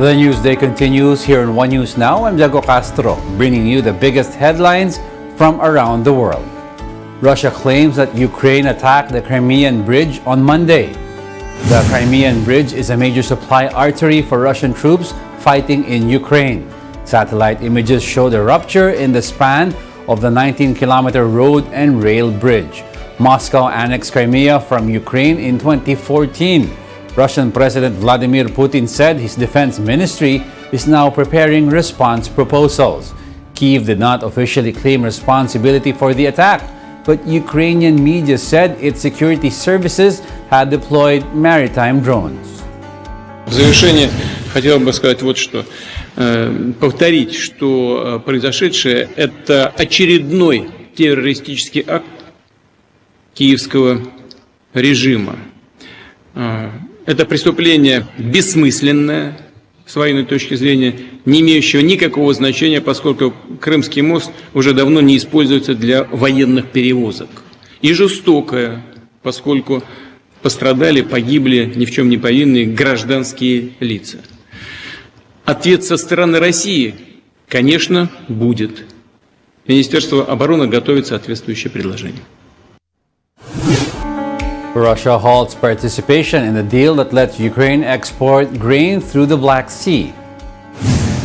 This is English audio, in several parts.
The news day continues here on One News Now. I'm Diego Castro, bringing you the biggest headlines from around the world. Russia claims that Ukraine attacked the Crimean bridge on Monday. The Crimean bridge is a major supply artery for Russian troops fighting in Ukraine. Satellite images show the rupture in the span of the 19-kilometer road and rail bridge. Moscow annexed Crimea from Ukraine in 2014. Russian President Vladimir Putin said his defense ministry is now preparing response proposals. Kyiv did not officially claim responsibility for the attack, but Ukrainian media said its security services had deployed maritime drones. В завершение хотел бы сказать вот что. Повторить, что произошедшее – это очередной террористический акт киевского режима. Это преступление бессмысленное, с военной точки зрения, не имеющего никакого значения, поскольку Крымский мост уже давно не используется для военных перевозок. И жестокое, поскольку пострадали, погибли ни в чем не повинные гражданские лица. Ответ со стороны России, конечно, будет. Министерство обороны готовит соответствующее предложение. Russia halts participation in the deal that lets Ukraine export grain through the Black Sea.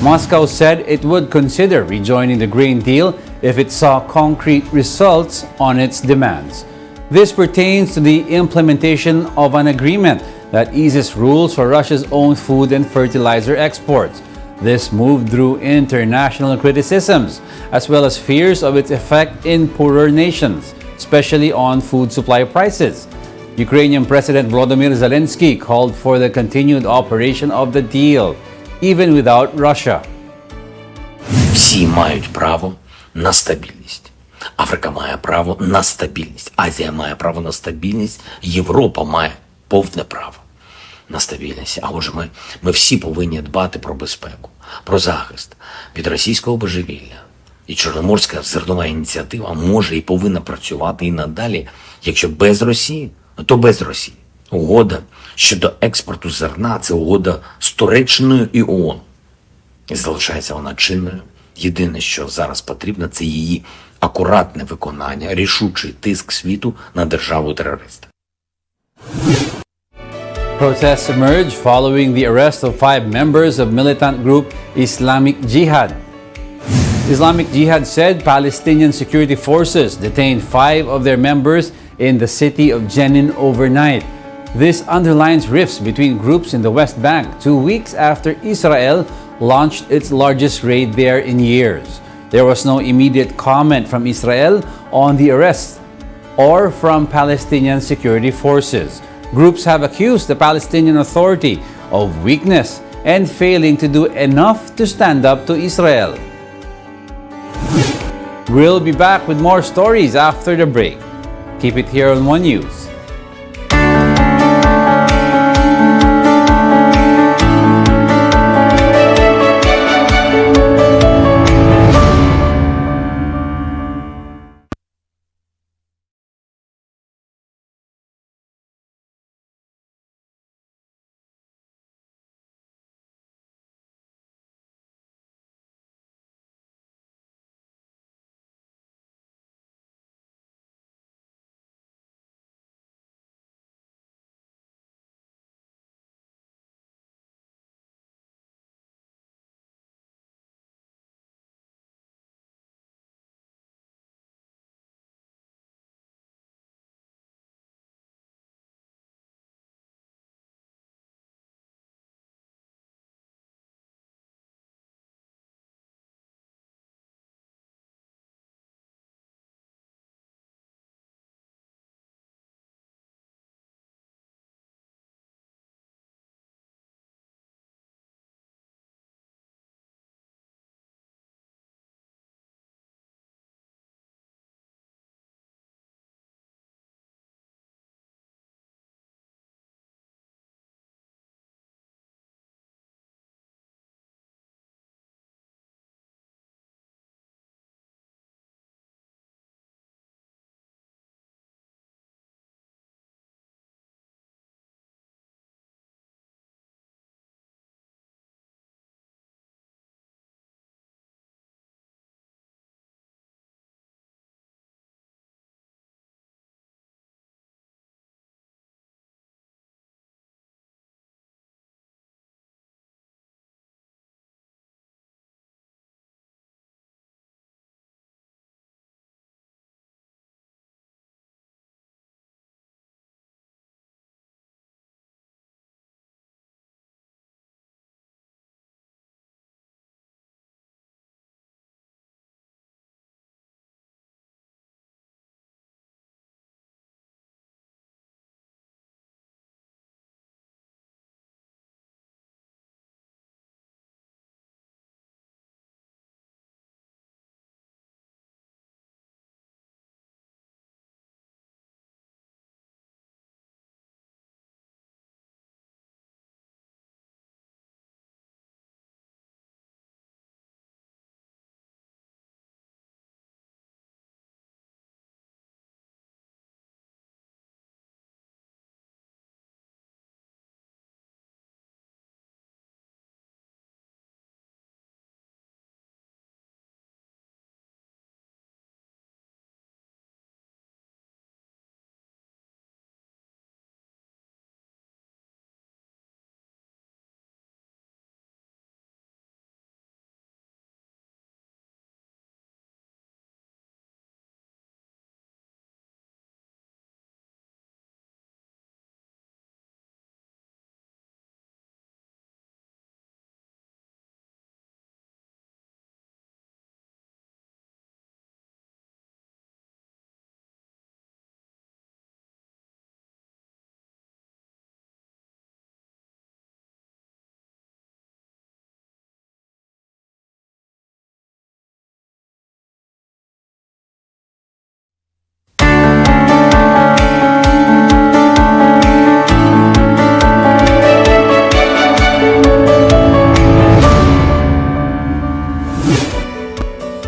Moscow said it would consider rejoining the grain deal if it saw concrete results on its demands. This pertains to the implementation of an agreement that eases rules for Russia's own food and fertilizer exports. This move drew international criticisms, as well as fears of its effect in poorer nations, especially on food supply prices. Ukrainian President Volodymyr Zelensky called for the continued operation of the deal, even without Russia. Всі мають право на стабільність. Африка має право на стабільність. Азія має право на стабільність. Європа має повне право на стабільність. А отже, ми всі повинні дбати про безпеку, про захист від російського божевілля. І Чорноморська зернова ініціатива може і повинна працювати і надалі, якщо без Росії, то без Росії. Угода щодо експорту зерна – це угода з Туреччиною і ООН. І залишається вона чинною. Єдине, що зараз потрібно, це її акуратне виконання, рішучий тиск світу на державу-терориста. Protests emerged following the arrest of 5 members of militant group Islamic Jihad. Islamic Jihad said Palestinian security forces detained 5 of their members in the city of Jenin overnight. This underlines rifts between groups in the West Bank 2 weeks after Israel launched its largest raid there in years. There was no immediate comment from Israel on the arrest or from Palestinian security forces. Groups have accused the Palestinian Authority of weakness and failing to do enough to stand up to Israel. We'll be back with more stories after the break. Keep it here on One News.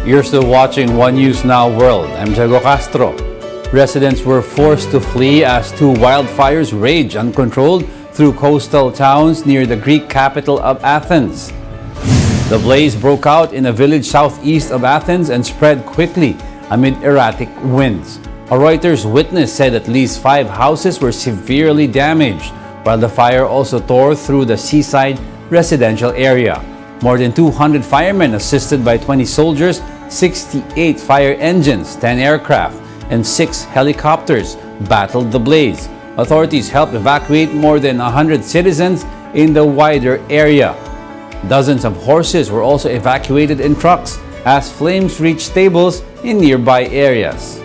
You're still watching One News Now World. I'm Diego Castro. Residents were forced to flee as two wildfires rage uncontrolled through coastal towns near the Greek capital of Athens. The blaze broke out in a village southeast of Athens and spread quickly amid erratic winds. A Reuters witness said at least 5 houses were severely damaged, while the fire also tore through the seaside residential area. More than 200 firemen assisted by 20 soldiers, 68 fire engines, 10 aircraft, and 6 helicopters battled the blaze. Authorities helped evacuate more than 100 citizens in the wider area. Dozens of horses were also evacuated in trucks as flames reached stables in nearby areas.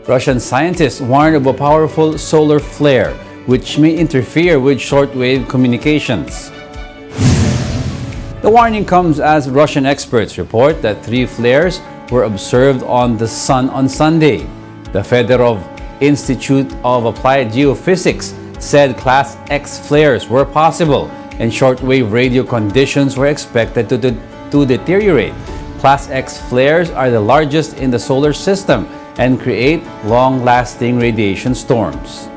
Russian scientists warn of a powerful solar flare which may interfere with shortwave communications. The warning comes as Russian experts report that 3 flares were observed on the sun on Sunday. The Fedorov Institute of Applied Geophysics said Class X flares were possible and shortwave radio conditions were expected to deteriorate. Class X flares are the largest in the solar system and create long-lasting radiation storms.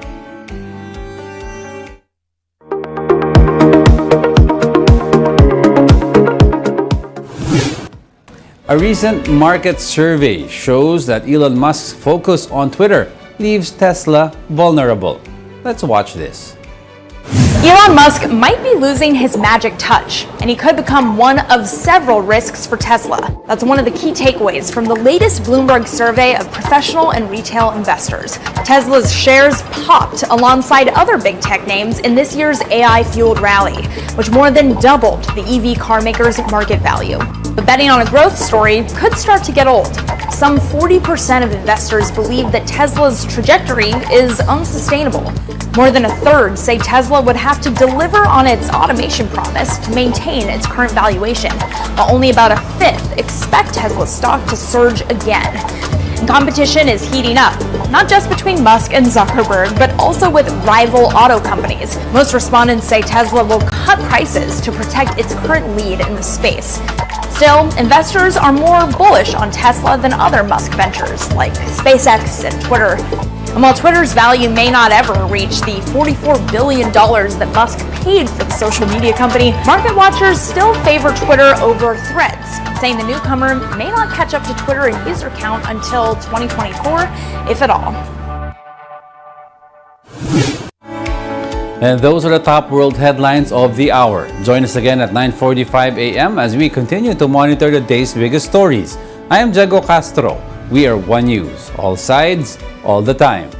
A recent market survey shows that Elon Musk's focus on Twitter leaves Tesla vulnerable. Let's watch this. Elon Musk might be losing his magic touch, and he could become one of several risks for Tesla. That's one of the key takeaways from the latest Bloomberg survey of professional and retail investors. Tesla's shares popped alongside other big tech names in this year's AI-fueled rally, which more than doubled the EV car maker's market value. But betting on a growth story could start to get old. Some 40% of investors believe that Tesla's trajectory is unsustainable. More than a third say Tesla would have to deliver on its automation promise to maintain its current valuation, while only about a fifth expect Tesla's stock to surge again. And competition is heating up, not just between Musk and Zuckerberg, but also with rival auto companies. Most respondents say Tesla will cut prices to protect its current lead in the space. Still, investors are more bullish on Tesla than other Musk ventures like SpaceX and Twitter. And while Twitter's value may not ever reach the $44 billion that Musk paid for the social media company, market watchers still favor Twitter over Threads, saying the newcomer may not catch up to Twitter in user count until 2024, if at all. And those are the top world headlines of the hour. Join us again at 9:45 a.m. as we continue to monitor the day's biggest stories. I am Diego Castro. We are One News, all sides, all the time.